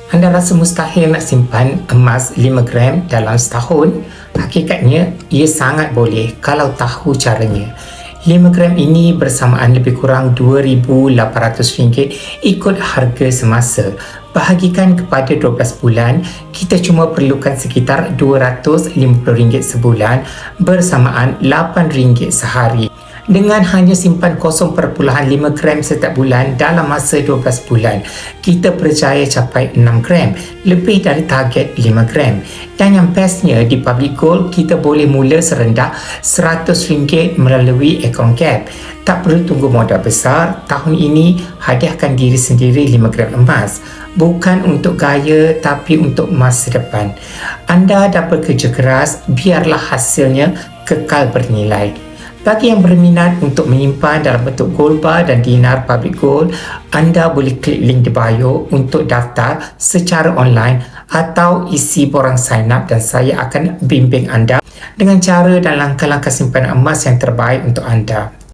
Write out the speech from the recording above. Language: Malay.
Anda rasa mustahil nak simpan emas 5 gram dalam setahun? Hakikatnya, ia sangat boleh kalau tahu caranya. 5 gram ini bersamaan lebih kurang RM2,800 ikut harga semasa. Bahagikan kepada 12 bulan, kita cuma perlukan sekitar RM250 sebulan bersamaan RM8 sehari. Dengan hanya simpan 0.5 gram setiap bulan dalam masa 12 bulan, kita berjaya capai 6 gram, lebih dari target 5 gram. Dan yang bestnya, di Public Gold, kita boleh mula serendah RM100 melalui akaun Gap. Tak perlu tunggu modal besar. Tahun ini, hadiahkan diri sendiri 5 gram emas. Bukan untuk gaya, tapi untuk masa depan. Anda dah bekerja keras, biarlah hasilnya kekal bernilai. Bagi yang berminat untuk menyimpan dalam bentuk gold bar dan dinar Public Gold, anda boleh klik link di bio untuk daftar secara online atau isi borang sign up dan saya akan bimbing anda dengan cara dan langkah-langkah simpanan emas yang terbaik untuk anda.